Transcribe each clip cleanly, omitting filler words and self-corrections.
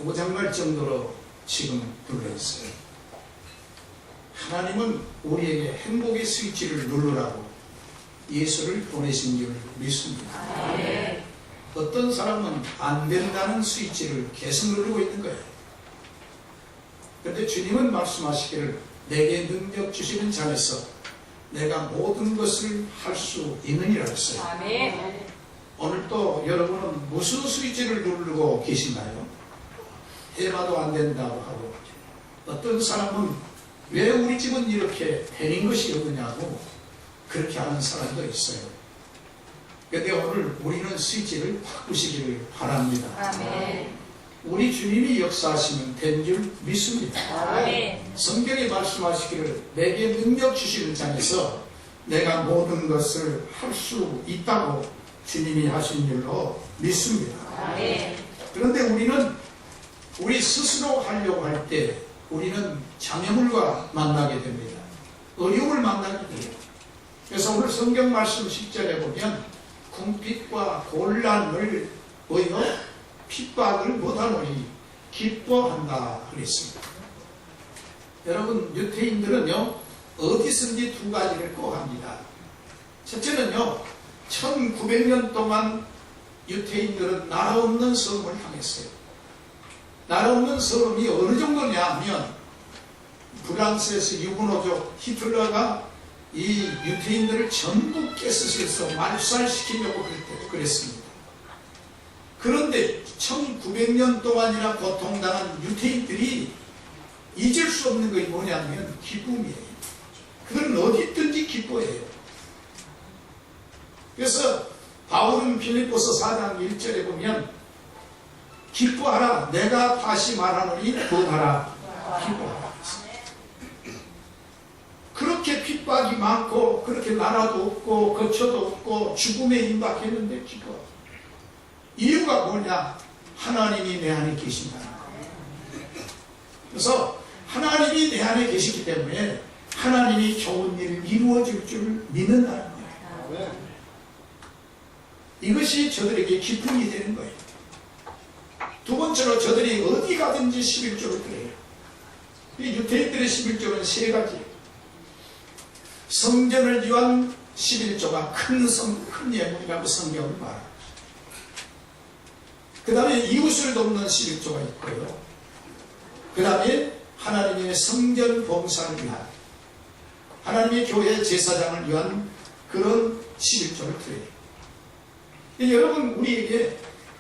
고장날 정도로 지금 눌러있어요. 하나님은 우리에게 행복의 스위치를 누르라고 예수를 보내신 줄 믿습니다. 네. 어떤 사람은 안 된다는 스위치를 계속 누르고 있는 거예요. 그런데 주님은 말씀하시기를 내게 능력 주시는 자에서 내가 모든 것을 할 수 있느니라 했어요. 아멘. 오늘 또 여러분은 무슨 스위치를 누르고 계신가요? 해봐도 안 된다고 하고, 어떤 사람은 왜 우리 집은 이렇게 되는 것이 없느냐고 그렇게 하는 사람도 있어요. 그런데 오늘 우리는 스위치를 바꾸시기를 바랍니다. 아멘. 우리 주님이 역사하시면 된 줄 믿습니다. 아멘. 성경에 말씀하시기를 내게 능력 주시는 자에서 내가 모든 것을 할 수 있다고 주님이 하신 줄로 믿습니다. 아멘. 그런데 우리는 우리 스스로 하려고 할 때 우리는 장애물과 만나게 됩니다. 어려움을 만나게 돼요. 그래서 오늘 성경 말씀 10절에 보면 궁핍과 곤란을 보여 핍박을 못하노니 기뻐한다 그랬습니다. 여러분, 유태인들은요 어디선지 두 가지를 꼭 합니다. 첫째는요 1900년 동안 유태인들은 나라 없는 섬을 당했어요. 나라 없는 섬이 어느 정도냐 하면 프랑스에서 유분호족 히틀러가 이 유태인들을 전부 깨스셔서 말살시키려고 그랬습니다. 그런데 1900년 동안이나 고통당한 유태인들이 잊을 수 없는 것이 뭐냐면 기쁨이에요. 그들은 어디 있든지 기뻐해요. 그래서 바울은 빌립보서 4장 1절에 보면 기뻐하라 내가 다시 말하노니 구하라 기뻐하라. 그렇게 핍박이 많고 그렇게 나라도 없고 거처도 없고 죽음에 임박했는데 기뻐. 이유가 뭐냐? 하나님이 내 안에 계신다는 거예요. 그래서 하나님이 내 안에 계시기 때문에 하나님이 좋은 일을 이루어질 줄 믿는다는 거예요. 이것이 저들에게 기쁨이 되는 거예요. 두 번째로 저들이 어디 가든지 11조를 드려요. 이 유태인들의 11조는 세 가지예요. 성전을 위한 11조가 큰 예물이라고 성경을 말합니다. 그 다음에 이웃을 돕는 11조가 있고요. 그 다음에 하나님의 성전 봉사를 위한, 하나님의 교회 제사장을 위한 그런 11조를 드려요. 여러분, 우리에게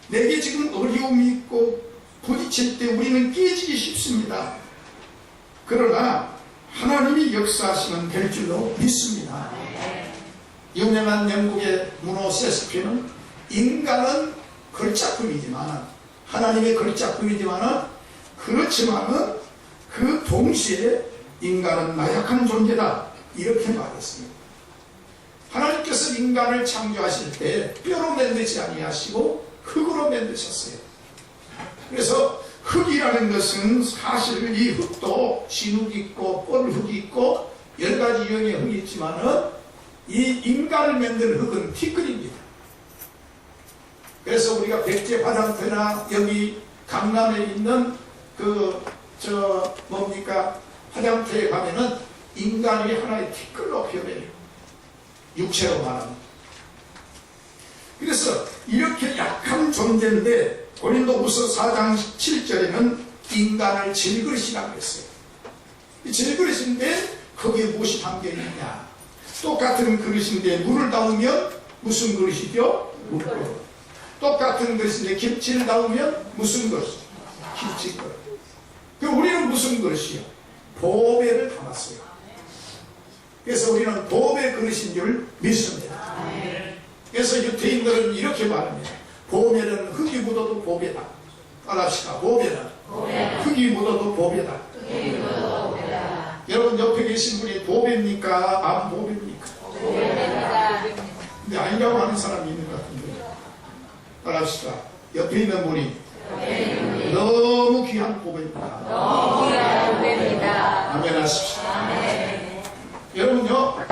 내게 지금 어려움이 있고 부딪힐 때 우리는 깨지기 쉽습니다. 그러나 하나님이 역사하시면 될 줄로 믿습니다. 유명한 영국의 문호 셰익스피어는 인간은 걸작품이지만 하나님의 걸작품이지만 그렇지만은 그 동시에 인간은 나약한 존재다 이렇게 말했습니다. 하나님께서 인간을 창조하실 때 뼈로 만드지 아니하시고 흙으로 만드셨어요. 그래서 흙이라는 것은 사실 이 흙도 진흙이 있고 뻘흙이 있고 여러 가지 유형의 흙이 있지만은 이 인간을 만든 흙은 티끌입니다. 그래서 우리가 백제 화장터나 여기 강남에 있는 화장터에 가면은 인간이 하나의 티끌로 표현해요. 육체로 말합니다. 그래서 이렇게 약한 존재인데 고린도후서 4장 7절에는 인간을 질그릇이라고 했어요. 이 질그릇인데 거기에 무엇이 담겨있느냐? 똑같은 그릇인데 물을 담으면 무슨 그릇이죠? 물그릇. 똑같은 그릇인데 김치를 담으면 무슨 그릇? 김치그릇. 그럼 우리는 무슨 그릇이요? 보배를 담았어요. 그래서 우리는 보배 그릇인 줄 믿습니다. 그래서 유태인들은 이렇게 말합니다. 보배는 흙이 묻어도 보배다. 따라합시다. 보배는 흙이 묻어도 보배다. 여러분 옆에 계신 분이 보배입니까? 안 보배입니까? 근데 아니라고 하는 사람이 있는 것 같은데. 따라합시다. 옆에 있는 분이 너무 귀한 보배입니다. 너무 귀한 보배입니다. 아멘 하십시오. 여러분요,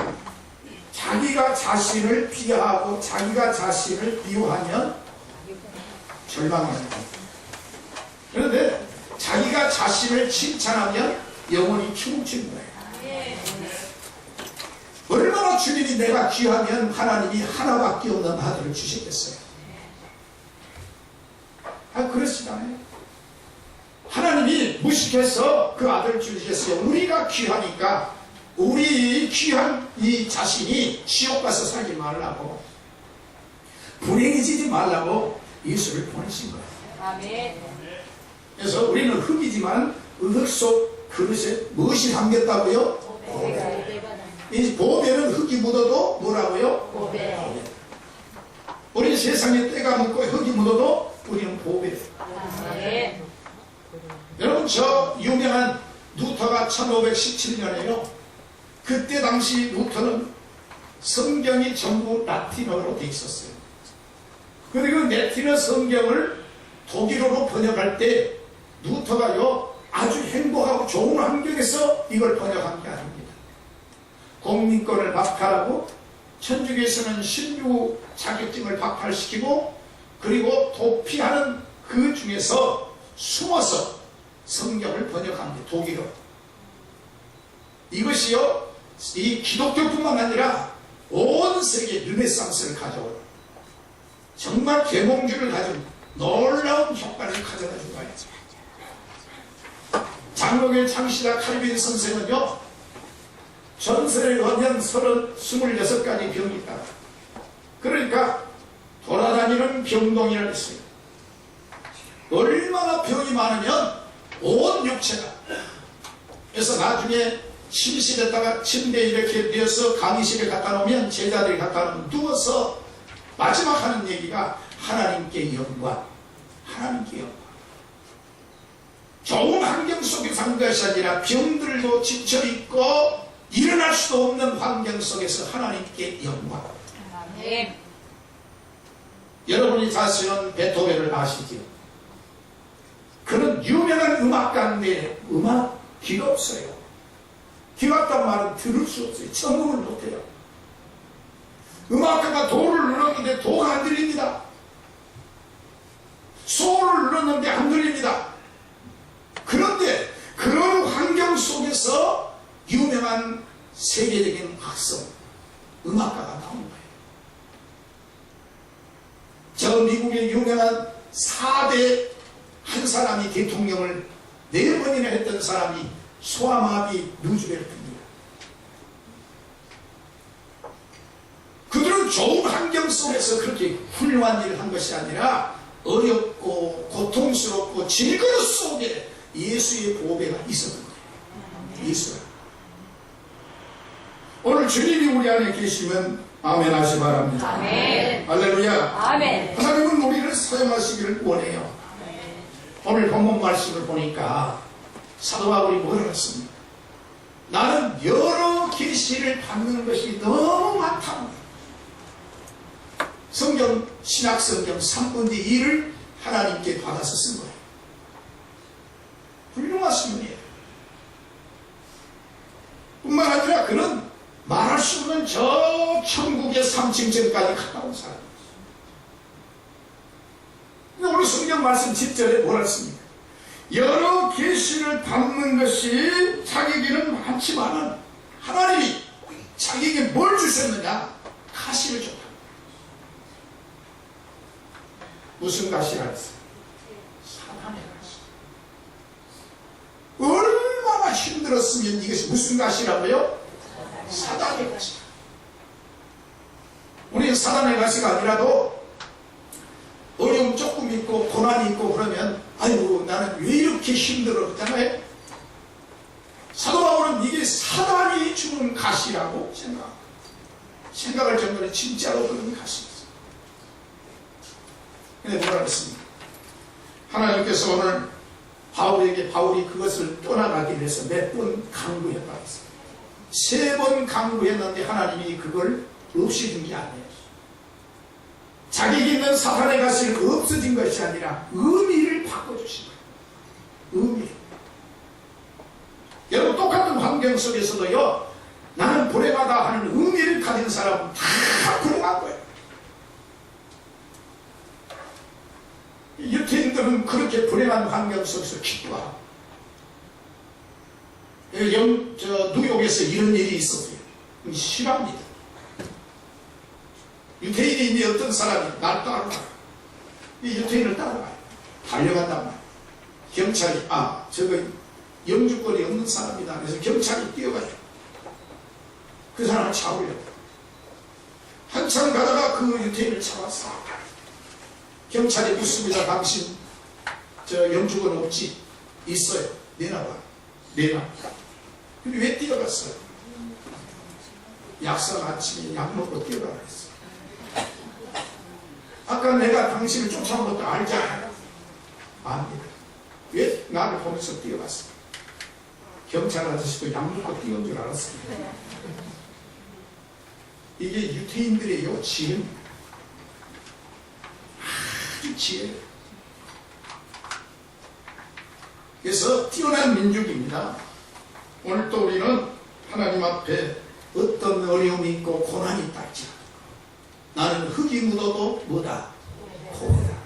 자기가 자신을 비하하고 자기가 자신을 비호하면 절망합니다. 그런데 자신을 칭찬하면 영혼이 충치는 거예요. 얼마나 주님이 내가 귀하면 하나님이 하나밖에 없는 아들을 주셨겠어요. 그렇지 않아요. 하나님이 무식해서 그 아들을 주셨어요. 우리가 귀하니까 우리 귀한 이 자신이 지옥 가서 살지 말라고, 불행해지지 말라고 예수를 보내신 거예요. 아멘. 그래서 우리는 흙이지만 흙 속 그릇에 무엇이 담겼다고요? 이 보배는 흙이 묻어도 뭐라고요? 보배. 우리 세상에 때가 묻고 흙이 묻어도 우리는 보배예요. 아멘. 여러분, 저 유명한 루터가 1517년에요. 그때 당시 루터는 성경이 전부 라틴어로 돼 있었어요. 그리고 라틴어 성경을 독일어로 번역할 때 루터가요 아주 행복하고 좋은 환경에서 이걸 번역한 게 아닙니다. 공민권을 박탈하고 천주교에서는 신부 자격증을 박탈시키고 그리고 도피하는 그 중에서 숨어서 성경을 번역합니다. 독일어. 이것이요 이 기독교뿐만 아니라 온 세계 르네상스를 가져오는 정말 계몽주를 가진 놀라운 효과를 가져다 준 거예요. 장로교 창시자 칼빈 선생은요 전설에 의하면 26가지 병이 있다. 그러니까 돌아다니는 병동이라고 했어요. 얼마나 병이 많으면 온 육체가, 그래서 나중에 침실에다가 침대에 이렇게 되어서 강의실에 갖다 놓으면 제자들이 갖다 놓으면 누워서 마지막 하는 얘기가 하나님께 영광, 하나님께 영광. 좋은 환경 속에 산 것이 아니라 병들도 지쳐있고 일어날 수도 없는 환경 속에서 하나님께 영광. 아멘. 여러분이 사실은 베토벤을 아시죠? 그는 유명한 음악가인데 음악 귀가 없어요. 귀 같단 말은 들을 수 없어요. 청음을 못해요. 음악가가 도를 눌렀는데 도가 안 들립니다. 소를 눌렀는데 안 들립니다. 그런데 그런 환경 속에서 유명한 세계적인 학성, 음악가가 나온 거예요. 저 미국의 유명한 4대 한 사람이 대통령을 4번이나 했던 사람이 소아마비 루즈벨트입니다. 그들은 좋은 환경 속에서 그렇게 훌륭한 일을 한 것이 아니라 어렵고 고통스럽고 질거 속에 예수의 보배가 있었던 거예요. 예수가. 오늘 주님이 우리 안에 계시면 아멘 하시 바랍니다. 아멘. 할렐루야. 아멘. 하나님은 우리를 사용하시기를 원해요. 오늘 본문 말씀을 보니까 사도 바울이 뭐라고 했습니까? 나는 여러 계시를 받는 것이 너무 많다. 성경, 신약성경 3분의 2를 하나님께 받아서 쓴 거예요. 훌륭하신 분이에요. 뿐만 아니라 그는 말할 수 없는 저 천국의 3층까지 갔다 온 사람이에요. 오늘 성경 말씀 10절에 뭐라 했습니까? 여러 계시를 받는 것이 자기에게는 많지만은 하나님이 자기에게 뭘 주셨느냐? 가시를 줬다. 무슨 가시라 했어요? 사단의 가시. 얼마나 힘들었으면 이것이 무슨 가시라고요? 사단의 가시. 우리는 사단의 가시가 아니라도 어려움 조금 있고 고난이 있고 그러면 아이고 나는 왜 이렇게 힘들어 그러잖아요. 사도 바울은 이게 사단이 주는 가시라고 생각할 정도로 진짜로 그런 가시였어요. 근데 뭐라 그랬습니까? 하나님께서 오늘 바울이 그것을 떠나가기 위해서 몇 번 강구했다고 했어요. 3번 강구했는데 하나님이 그걸 없애준 게 아니에요. 자기에게 있는 사탄의 가시를 없어진 것이 아니라 의미를 바꿔주신 거예요. 의미. 여러분 똑같은 환경 속에서도요 나는 불행하다 하는 의미를 가진 사람은 다 불행한 거예요. 유태인들은 그렇게 불행한 환경 속에서 기뻐하고 뉴욕에서 이런 일이 있었어요. 실합니다. 유태인인데 어떤 사람이 날 따라가요. 이 유태인을 따라가요. 달려간단 말이에요. 경찰이 저거 영주권이 없는 사람이다. 그래서 경찰이 뛰어가요. 그 사람을 잡으려고. 한참 가다가 그 유태인을 잡았어. 경찰이 묻습니다. 당신 영주권 없지? 있어요. 내놔봐. 내놔. 근데 왜 뛰어갔어요? 약속 아침에 약 먹고 뛰어가라 했어. 아까 내가 당신을 쫓아온 것도 알잖아요. 압니다. 왜 나를 보면서 뛰어갔어? 경찰 아저씨도 약 먹고 뛰어온 줄 알았습니다. 이게 유태인들의 지혜입니다. 아주 지혜예요. 그래서 뛰어난 민족입니다. 오늘 또 우리는 하나님 앞에 어떤 어려움이 있고 고난이 있다지 나는 흙이 묻어도 뭐다? 고다.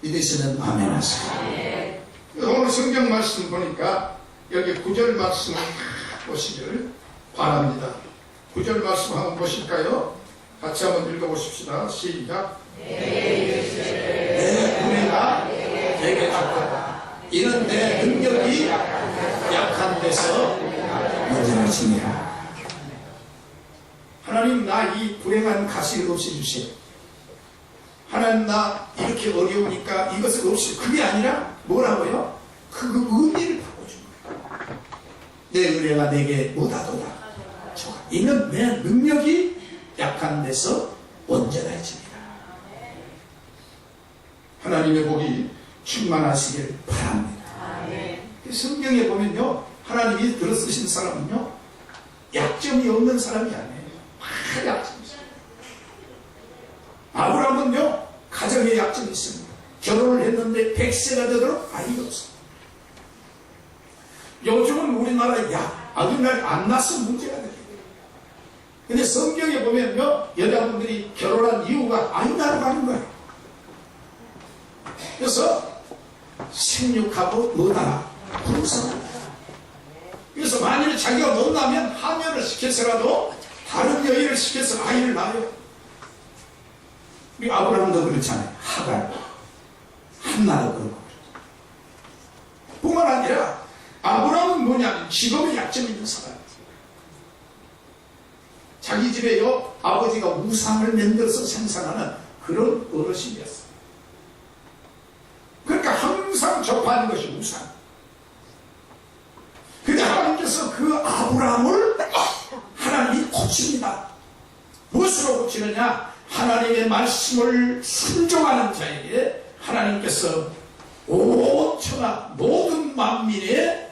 믿으시는 아멘 하시고. 오늘 성경 말씀 보니까 여기 9절 말씀을 보시기를 바랍니다. 9절 말씀 한번 보실까요? 같이 한번 읽어보십시다. 시작. 내 은혜가 내게 좋다. 이는 내 능력이 약한 데서 모자라지니라. 하나님 나 이 불행한 가시를 없애주세요. 하나님 나 이렇게 어려우니까 이것을 없애. 그게 아니라 뭐라고요? 그 의미를 바꿔준 거예요. 내 은혜가 내게 못하도다. 이는 내 능력이 약한 데서 온전해집니다. 하나님의 복이 충만하시길 바랍니다. 성경에 보면요, 하나님이 들어 쓰신 사람은요, 약점이 없는 사람이 아니에요. 다 약점이 있어요. 아브라함은요, 가정에 약점이 있습니다. 결혼을 했는데 100세가 되도록 아이가 없어요. 요즘은 우리나라 아들 안 낳아서 문제가 돼요. 근데 성경에 보면요, 여자분들이 결혼한 이유가 아이 낳으러 거예요. 그래서 생육하고 뭐다? 분성한다. 그래서 만일 자기가 못 나면 하면을 시켜서라도 다른 여인을 시켜서 아이를 낳아요. 우리 아브라함도 그렇잖아요. 하갈, 한나도 그렇고. 뿐만 아니라 아브라함은 뭐냐면 직업에 약점이 있는 사람이에요. 자기 집에요, 아버지가 우상을 만들어서 생산하는 그런 어르신이었어요. 그러니까 항상 접하는 것이 우상. 근데 하나님께서 그 아브라함을 하나님이 고칩니다. 무엇으로 고치느냐? 하나님의 말씀을 순종하는 자에게 하나님께서 온 천하 모든 만민의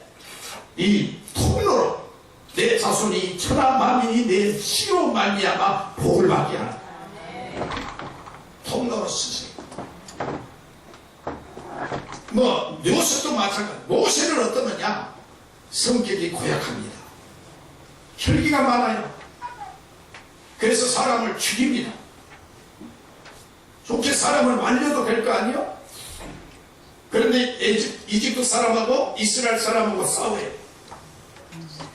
이 통로로 내 자손이 천하 만민이 내 씨로 말미암아 복을 받게 하는 통로로 쓰세요. 모세도 마찬가지. 모세는 어떠느냐? 성격이 고약합니다. 혈기가 많아요. 그래서 사람을 죽입니다. 좋게 사람을 말려도 될 거 아니에요? 그런데 이집트 사람하고 이스라엘 사람하고 싸워요.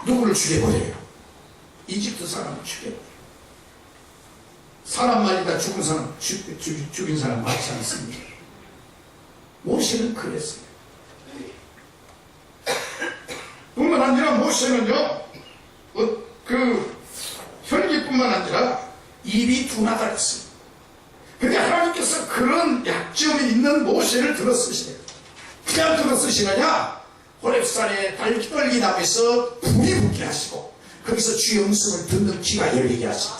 누구를 죽여버려요? 이집트 사람을 죽여버려요. 사람만이 다 죽은 사람, 죽인 사람 많지 않습니다. 모세는 그랬어요. 뿐만 아니라 모세는요, 그 혈기뿐만 아니라 입이 둔하다랬어요. 근데 하나님께서 그런 약점이 있는 모세를 들어 쓰시네요. 그냥 들어 쓰시느냐? 호렙산에 달떨기 나무에서 불이 붙게 하시고 거기서 주의 음성을 듣는 귀가 열리게 하시고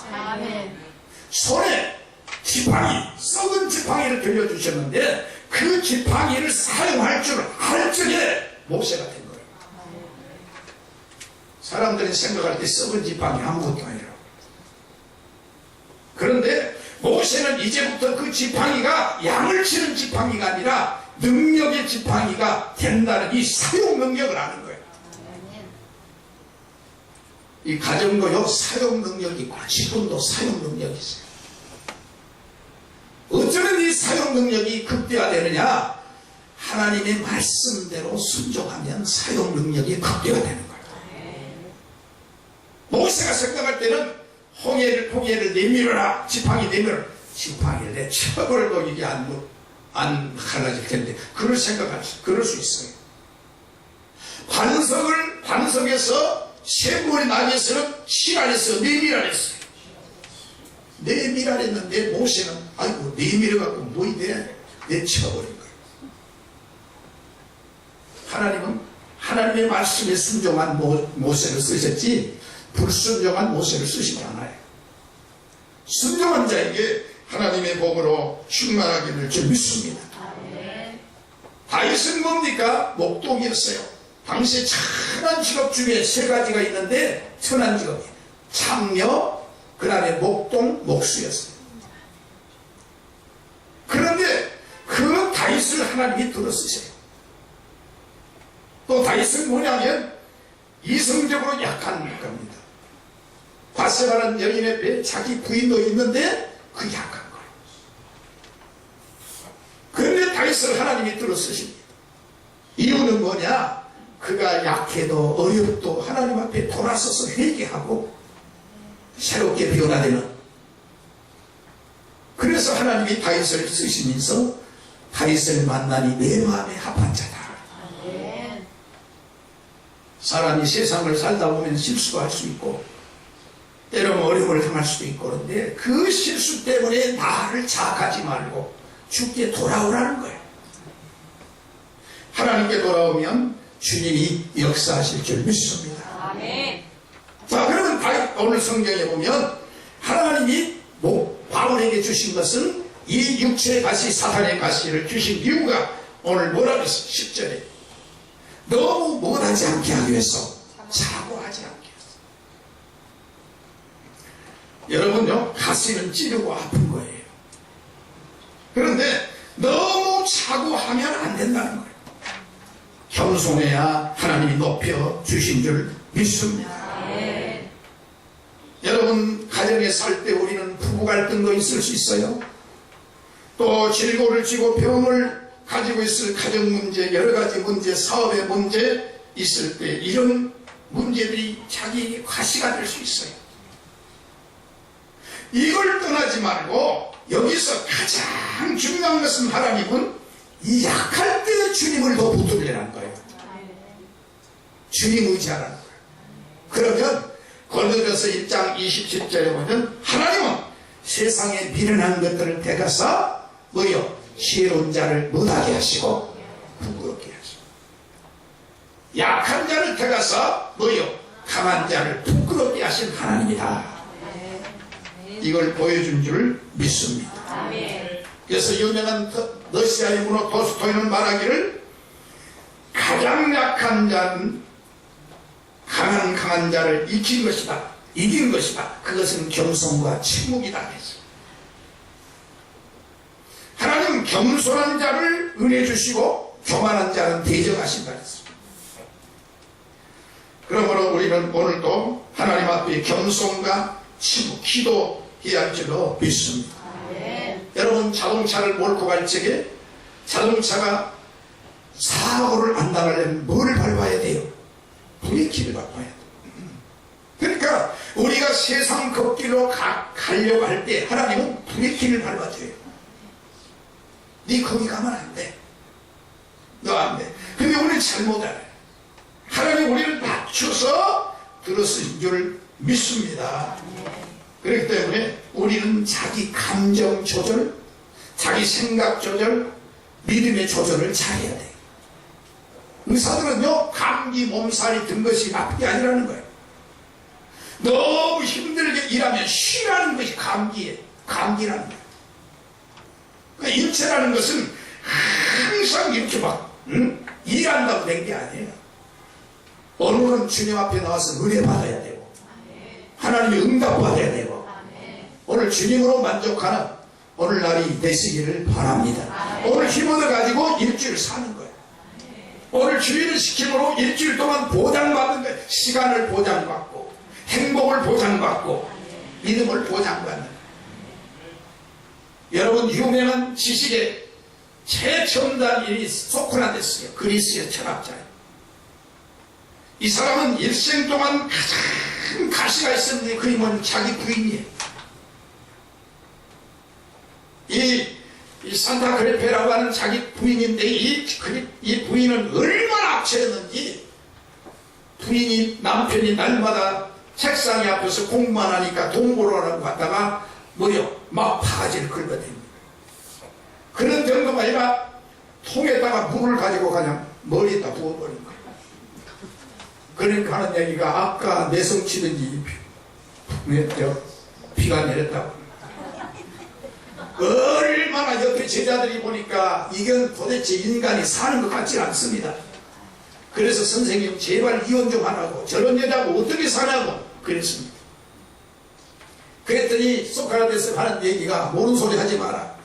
손에 지팡이, 썩은 지팡이를 들려주셨는데 그 지팡이를 사용할 줄 알 적에 모세가 된 거예요. 사람들이 생각할 때 썩은 지팡이 아무것도 아니라고. 그런데 모세는 이제부터 그 지팡이가 양을 치는 지팡이가 아니라 능력의 지팡이가 된다는 이 사용 능력을 아는 거예요. 이 가정도요, 사용 능력이 있고 지금도 사용 능력이 있어요. 어쩌면 이 사용 능력이 극대화되느냐? 하나님의 말씀대로 순종하면 사용 능력이 극대화되는 거예요. 모세가 생각할 때는 홍해를 내밀어라. 지팡이 내밀어라. 지팡이를 내쳐버려도 이게 안 갈라질 텐데 그럴 수 있어요. 반석에서 샘물이 나기에서는 실 안에서 내밀어냈어요. 내밀어냈는데 모세는 아이고 내밀어갖고 뭐 내쳐버린 거예요. 하나님은 하나님의 말씀에 순종한 모세를 쓰셨지 불순종한 모세를 쓰시지 않아요. 순종한 자에게 하나님의 복으로 충만하기를 줄 믿습니다. 다윗은 뭡니까? 목동이었어요. 당시에 천한 직업 중에 세 가지가 있는데 천한 직업이 창녀, 그 다음에 목동, 목수였어요. 그런데 그 다윗을 하나님이 들어쓰세요. 또 다윗은 뭐냐면 이성적으로 약한 겁니다. 바세바라는 여인의 배에 자기 부인도 있는데 그 약한 거예요. 그런데 다윗을 하나님이 들어쓰십니다. 이유는 뭐냐? 그가 약해도 어렵도 하나님 앞에 돌아서서 회개하고 새롭게 변화되는, 그래서 하나님이 다윗을 쓰시면서 다윗을 만나니 내 마음에 합한 자다. 사람이 세상을 살다 보면 실수도 할 수 있고 때로는 어려움을 당할 수도 있고 그런데 그 실수 때문에 나를 자학하지 말고 주께 돌아오라는 거예요. 하나님께 돌아오면 주님이 역사하실 줄 믿습니다. 아멘. 자, 그러면 오늘 성경에 보면 하나님이 바울에게 주신 것은 이 육체의 가시, 사탄의 가시를 주신 이유가 오늘 뭐라고 했어? 10절에 너무 못하지 않게 하기 위해서, 사고하지 않게 해서. 여러분요, 가시는 찌르고 아픈 거예요. 그런데 너무 사고하면 안 된다는 거예요. 겸손해야 하나님이 높여 주신 줄 믿습니다. 네. 여러분, 가정에 살 때 우리는 부부 갈등도 있을 수 있어요. 또 질고를 지고 병을 가지고 있을 가정 문제, 여러 가지 문제, 사업의 문제 있을 때 이런 문제들이 자기에게 과시가 될 수 있어요. 이걸 떠나지 말고 여기서 가장 중요한 것은 하나님은 이 약할 때 주님을 더 붙들려는 거예요. 주님 의지하라는 거예요. 그러면 고린도전서 1장 27절에 보면 하나님은 세상에 미련한 것들을 택하사 뭐요? 시혜로운 자를 못하게 하시고 부끄럽게 하시고, 약한 자를 택하사 뭐요? 강한 자를 부끄럽게 하신 하나님이다. 이걸 보여준 줄 믿습니다. 그래서 유명한 러시아의 문호 토스토이는 말하기를 가장 약한 자는 강한 자를 이긴 것이다. 그것은 겸손과 침묵이다 했어요. 하나님은 겸손한 자를 은혜 주시고 교만한 자는 대적하신다 했어요. 그러므로 우리는 오늘도 하나님 앞에 겸손과 침묵, 기도해야 할 줄로 믿습니다. 여러분, 자동차를 몰고 갈 적에 자동차가 사고를 안 당하려면 뭐를 밟아야 돼요? 브레이크를 밟아야 돼요. 그러니까 우리가 세상 걷기로 가려고 할 때 하나님은 브레이크를 밟아줘요. 네 거기 가면 안 돼. 너 안 돼. 근데 우리는 잘못 알아요. 하나님 우리를 낮춰서 들었을 줄 믿습니다. 그렇기 때문에 우리는 자기 감정 조절, 자기 생각 조절, 믿음의 조절을 잘해야 돼요. 의사들은요, 감기 몸살이 든 것이 나쁜 게 아니라는 거예요. 너무 힘들게 일하면 쉬라는 것이 감기라는 거예요. 그러니까 인체라는 것은 항상 이렇게 일한다고 된 게 아니에요. 오늘은 주님 앞에 나와서 은혜 받아야 되고, 하나님의 응답 받아야 되고, 오늘 주님으로 만족하는 오늘날이 되시기를 바랍니다. 오늘 힘을 가지고 일주일 사는 거예요. 오늘 주일을 시킴으로 일주일 동안 보장받는 거예요. 시간을 보장받고, 행복을 보장받고, 믿음을 보장받는 거예요. 여러분, 유명한 지식의 최첨단인이 소크라테스예요. 그리스의 철학자예요. 이 사람은 일생 동안 가장 큰 가시가 있었는데 그 힘은 자기 부인이에요. 이 산타크레페라고 하는 자기 부인인데 이 부인은 얼마나 악취했는지 부인이 남편이 날마다 책상에 앞에서 공부만 하니까 돈 벌어라고 갔다가 막 바가지를 긁어댑니다. 그런 정도가 아니라 통에다가 물을 가지고 그냥 머리에다 부어버린 거예요. 그러니까 하는 얘기가 아까 내성치든지 비가 내렸다고. 얼마나 옆에 제자들이 보니까 이건 도대체 인간이 사는 것 같지 않습니다. 그래서 선생님 제발 이혼 좀 하라고, 저런 여자하고 어떻게 사냐고 그랬습니다. 그랬더니 소크라테스가 하는 얘기가 모르는 소리 하지 마라.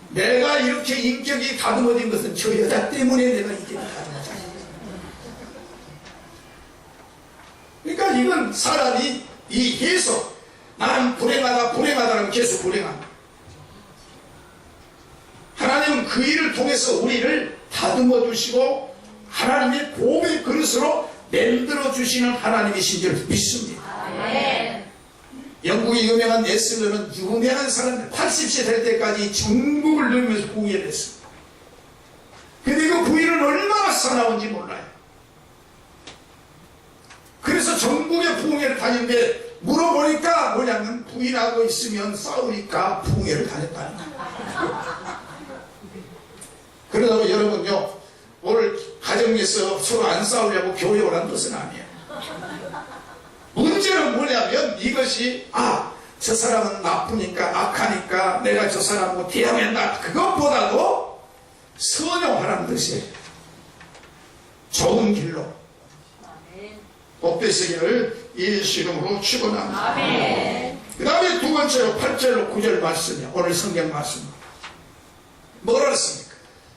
내가 이렇게 인격이 다듬어진 것은 저 여자 때문에 내가 인격이 다듬어졌다. 그러니까 이건 사람이 이 계속 나는 불행하다는 계속 불행합니다. 하나님은 그 일을 통해서 우리를 다듬어 주시고 하나님의 복의 그릇으로 만들어 주시는 하나님이신 줄 믿습니다. 아멘. 영국의 유명한 레슬러는 유명한 사람들 80세 될 때까지 전국을 누리면서 부흥회를 했습니다. 근데 그 부인은 얼마나 사나운지 몰라요. 그래서 전국의 부흥회를 다니는데 물어보니까 뭐냐면 부인하고 있으면 싸우니까 부흥회를 다녔다는 거예요. 그러다가 여러분요, 오늘 가정에서 서로 안 싸우려고 교회 오라는 뜻은 아니에요. 문제는 뭐냐면 이것이 저 사람은 나쁘니까 악하니까 내가 저 사람하고 대항해야 한다. 그것보다도 선용하라는 뜻이에요. 좋은 길로 복되의 세계를 예수 이름으로 축원합니다. 그 다음에 두 번째로 8절로 9절 말씀이요. 오늘 성경 말씀입니다. 뭐라 했습니까?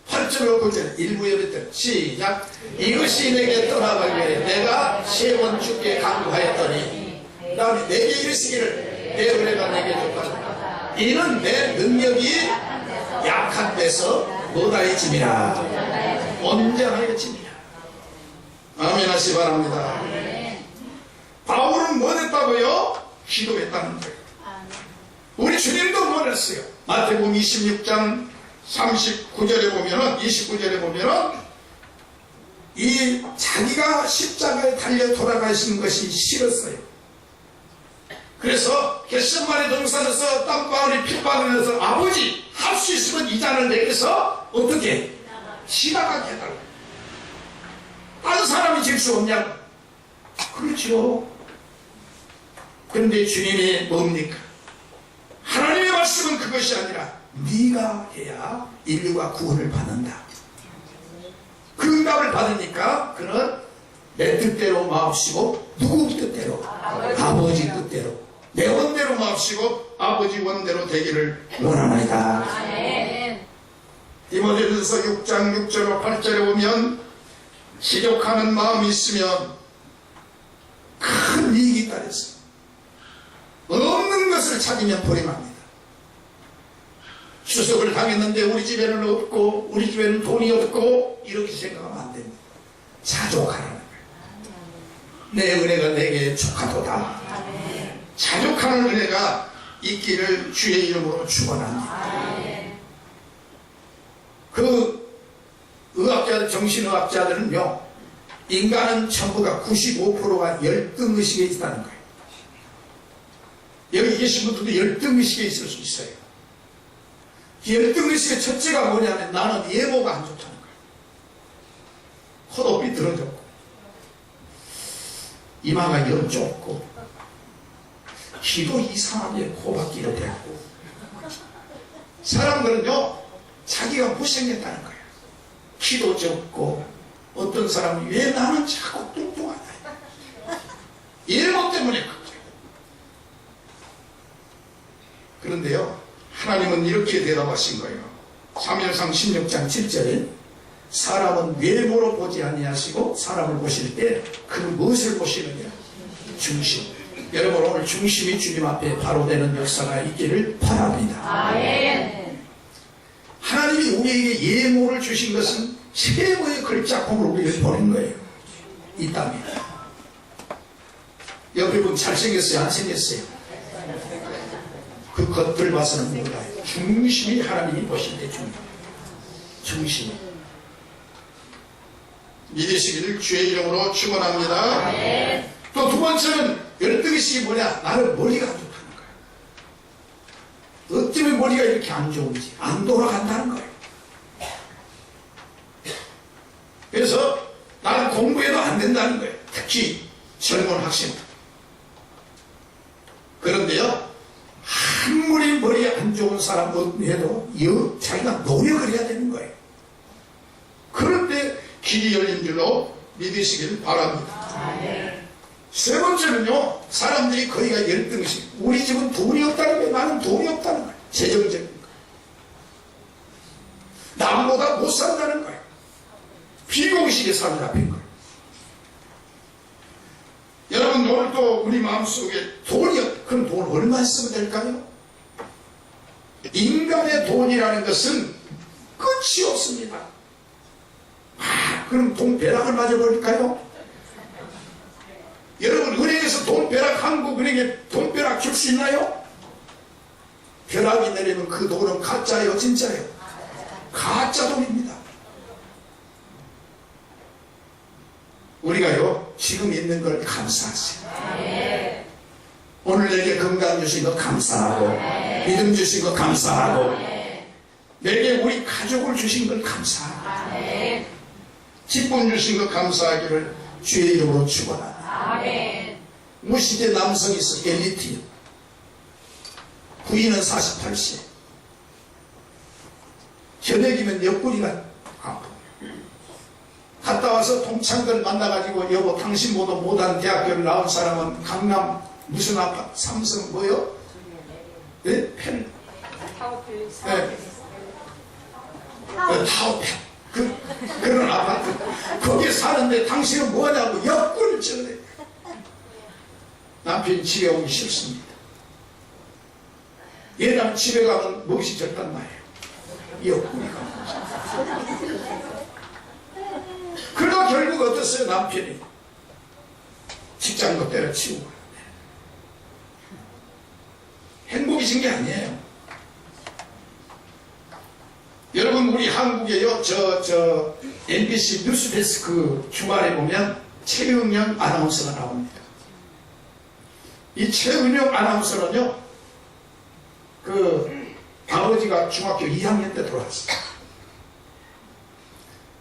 8절로 9절 일부 예배들 시작. 이것이 내게 떠나가기 위해 내가 세 번 주께 간구하였더니 그 다음에 내게 이르시기를 내 은혜가 내게 족하다. 이는 내 능력이 약한 데서 못하여짐이라 온전하여짐이라. 아멘 하시 바랍니다. 바울은 뭐 했다고요? 기도했다는 거예요. 우리 주님도 뭐 했어요? 마태복음 26장 39절에 보면은, 29절에 보면은, 이 자기가 십자가에 달려 돌아가시는 것이 싫었어요. 그래서 겟세마네 동산에서 땀방울이 핏방울이 나서 아버지, 할 수 있으면 이 잔을 내게서 어떻게 지나가게 해달라고. 다른 사람이 질 수 없냐고. 그렇죠. 그런데 주님이 뭡니까? 하나님의 말씀은 그것이 아니라 네가 해야 인류가 구원을 받는다. 그 응답을 받으니까 그는 내 뜻대로 마옵시고 누구 뜻대로? 아버지 뜻대로 내 원대로 마옵시고 아버지 원대로 되기를 원하나이다. 디모데전서 6장 6절로 8절에 보면 시족하는 마음이 있으면 큰 이익이 있다 그랬어요. 없는 것을 찾으면 버림합니다. 추석을 당했는데 우리 집에는 없고 우리 집에는 돈이 없고 이렇게 생각하면 안 됩니다. 자족하라는 거예요. 내 은혜가 내게 족하도다. 자족하는 은혜가 있기를 주의 이름으로 축원합니다. 그 의학자들, 정신의학자들은요, 인간은 전부가 95%가 열등의식에 있다는 거예요. 여기 계신 분들도 열등의식에 있을 수 있어요. 열등의식의 첫째가 뭐냐면 나는 예모가 안 좋다는 거예요. 코도 삐뚤어졌고 이마가 연좁고 귀도 이상하게 코박기로 됐고 사람들은요 자기가 못생겼다는 거예요. 키도 적고 어떤 사람은 왜 나는 자꾸 뚱뚱하냐 예모 때문에 그래요. 그런데요 하나님은 이렇게 대답하신 거예요. 사무엘상 16장 7절에 사람은 외모로 보지 아니하시고 사람을 보실 때 그 무엇을 보시느냐? 중심. 여러분 오늘 중심이 주님 앞에 바로 되는 역사가 있기를 바랍니다. 아멘. 하나님이 우리에게 예모를 주신 것은 최고의 글자품을 우리에게 보낸 거예요. 이 땅에. 옆에 분 잘생겼어요? 안 생겼어요? 그 겉을 봐서는 몰라요. 중심이 하나님이 보신대. 중심이. 믿으시기를 주의 이름으로 축원합니다. 또 두 번째는 열등의식이 뭐냐? 나는 머리가 안 좋다는 거예요. 어쩌면 머리가 이렇게 안 좋은지 안 돌아간다는 거예요. 그래서 나는 공부해도 안 된다는 거예요. 특히 젊은 학생들. 그런데요, 아무리 머리 안 좋은 사람도 자기가 노력을 해야 되는 거예요. 그런데 길이 열린 줄로 믿으시길 바랍니다. 세 번째는요, 사람들이 거기가 열등식. 우리 집은 돈이 없다는 거예요. 나는 돈이 없다는 거예요. 재정적인 거. 남보다 못 산다는 거예요. 비공식의 삶을 앞인 거예요. 여러분, 오늘도 우리 마음속에 그럼 돈 얼마 쓰면 될까요? 인간의 돈이라는 것은 끝이 없습니다. 그럼 돈 벼락을 맞아버릴까요? 여러분, 은행에서 돈 벼락, 한국은행에 돈 벼락 줄 수 있나요? 벼락이 내리면 그 돈은 가짜예요, 진짜예요? 가짜 돈입니다. 우리가요, 지금 있는 걸 감사하세요. 오늘 내게 건강 주신 거 감사하고, 믿음 주신 거 감사하고, 내게 우리 가족을 주신 걸 감사하고, 기쁨 주신 거 감사하기를 주의 이름으로 축원합니다. 무시대 남성이 있어, 엘리트요. 부인은 48세. 저녁이면 옆구리가 아파. 갔다 와서 동창들 만나가지고, 여보, 당신보다 못한 대학교를 나온 사람은 강남 무슨 아파트? 삼성 뭐요? 네? 펜? 네. 타워펜. 그런 아파트. 거기에 사는데 당신은 뭐하냐고 옆구리를 쳤네. 남편이 집에 오기 싫습니다. 얘랑 집에 가면 무엇이 절단 말이에요. 옆구리가. 그러다 결국 어땠어요? 남편이 직장도 때려치우고. 행복이신 게 아니에요. 여러분, 우리 한국에요, MBC 뉴스데스크 주말에 보면 최은영 아나운서가 나옵니다. 이 최은영 아나운서는요, 아버지가 중학교 2학년 때 돌아왔어요.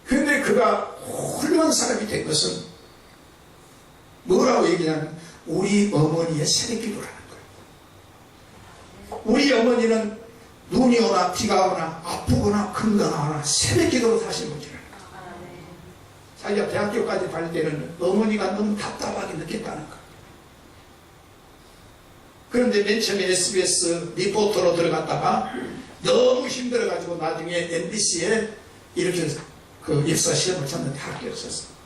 그런데 그가 훌륭한 사람이 된 것은 뭐라고 얘기하냐면, 우리 어머니의 새벽기도라는 거예요. 우리 어머니는 눈이 오나 비가 오나 아프거나 건강하거나 새벽기도로 사신 분이라는 거예요. 자기가 대학교까지 다닐 때는 어머니가 너무 답답하게 느꼈다는 거예요. 그런데 맨 처음에 SBS 리포터로 들어갔다가 너무 힘들어가지고 나중에 MBC에 이렇게 입사 시험을 쳤는데 합격했었어요.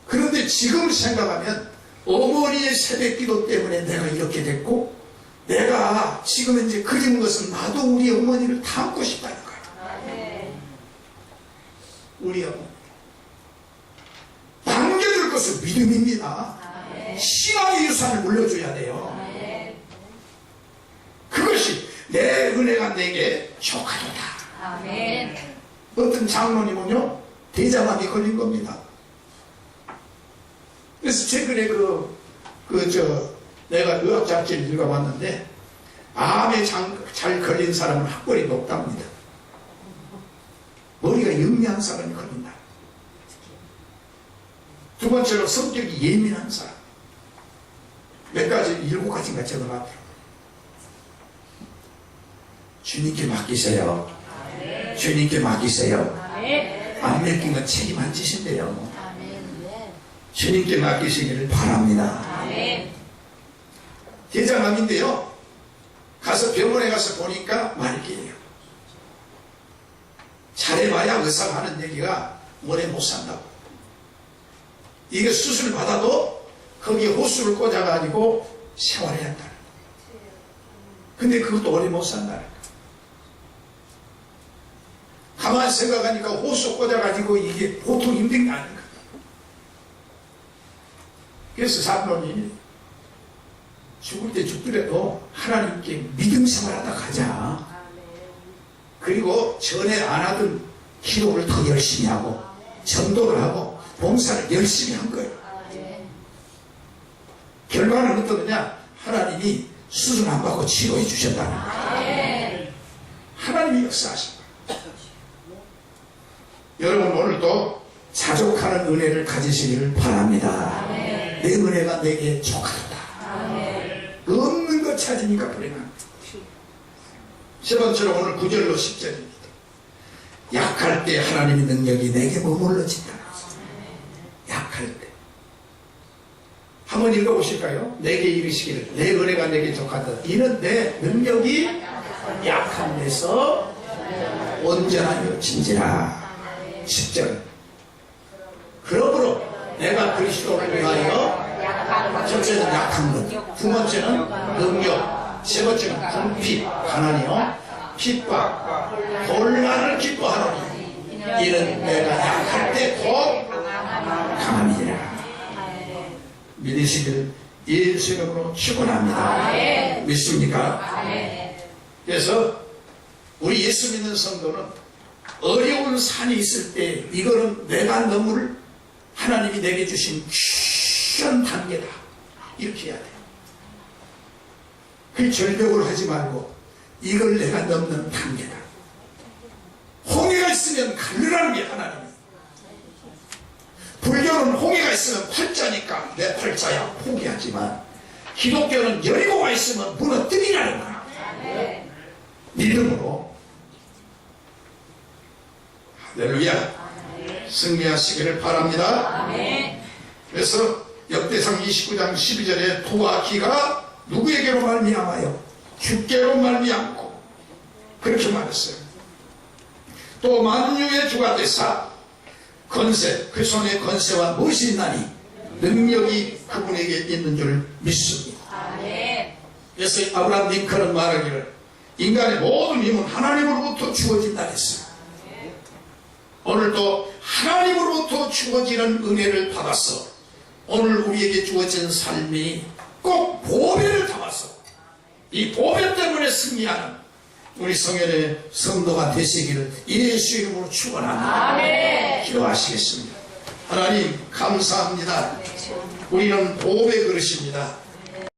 그런데 지금 생각하면 어머니의 새벽기도 때문에 내가 이렇게 됐고, 내가 지금 이제 그린 것은 나도 우리 어머니를 닮고 싶다는 거예요. 우리 어머니. 남겨줄 것은 믿음입니다. 신앙의 유산을 물려줘야 돼요. 그것이 내 은혜가 내게 조카도다. 어떤 장로님은요, 대장암이 걸린 겁니다. 그래서 최근에 내가 의학 잡지를 읽어봤는데, 암에 잘 걸린 사람은 학벌이 높답니다. 머리가 영리한 사람이 걸린다. 두 번째로 성격이 예민한 사람. 몇 가지, 7가지인가 적어놨더라고요. 주님께 맡기세요. 주님께 맡기세요. 안 맡긴 건 책임 안 지신대요. 주님께 맡기시기를 바랍니다. 대장암인데요, 가서 병원에 가서 보니까 말기예요. 잘해봐야 의사가 하는 얘기가 오래 못 산다고. 이게 수술을 받아도 거기에 호수를 꽂아가지고 생활해야 한다는 거예요. 근데 그것도 오래 못 산다는 거예요. 가만히 생각하니까 호수 꽂아가지고 이게 보통 힘든 게 아닌가. 그래서 사도님이 죽을 때 죽더라도 하나님께 믿음 생활하다 가자. 그리고 전에 안 하던 기도를 더 열심히 하고 전도를 하고 봉사를 열심히 한 거예요. 결과는 어떠느냐? 하나님이 수술 안 받고 치료해 주셨다는 거예요. 하나님이 역사하신 거예요. 여러분 오늘도 자족하는 은혜를 가지시기를 바랍니다. 내 은혜가 내게 족하도다. 없는 것 찾으니까 불행합니다. 세 번째로 오늘 9절로 10절입니다. 약할 때 하나님의 능력이 내게 머물러진다. 약할 때. 한번 읽어보실까요? 내게 이르시기를 내 은혜가 내게 족하다. 이는 내 능력이 약한 데서 온전하여 진지라. 10절. 그러므로 내가 그리스도를 위하여 첫째는 약한 것, 두 번째는 능력, 세 번째는 궁핍, 가난이요, 핍박, 곤란을 기뻐하노니 이는 내가 약할 때 곧 강함이라. 믿으시기를 예수 이름으로 축원합니다. 믿습니까? 그래서 우리 예수 믿는 성도는 어려운 산이 있을 때 이거는 내가 넘을 하나님이 내게 주신 귀한 단계다. 이렇게 해야 돼요. 그 절벽을 하지 말고 이걸 내가 넘는 단계다. 홍해가 있으면 갈르라는 게 하나님이에요. 불교는 홍해가 있으면 팔자니까 내 팔자야 포기하지만 기독교는 여리고가 있으면 무너뜨리라는 거야. 믿음으로. 할렐루야. 승리하시기를 바랍니다. 그래서 역대상 29장 12절에 토와 기가 누구에게로 말미암아요? 주께로 말미암고 그렇게 말했어요. 또 만유의 주가 되사 건세, 그 손에 건세와 무엇이 있나니 능력이 그분에게 있는 줄 믿습니다. 그래서 아브라함 링컨은 말하기를 인간의 모든 힘은 하나님으로부터 주어진다 했어요. 오늘도 하나님으로부터 주어지는 은혜를 받아서 오늘 우리에게 주어진 삶이 꼭 보배를 담아서 이 보배 때문에 승리하는 우리 성현의 성도가 되시기를 예수 이름으로 축원합니다. 기도하시겠습니다. 하나님 감사합니다. 우리는 보배 그릇입니다.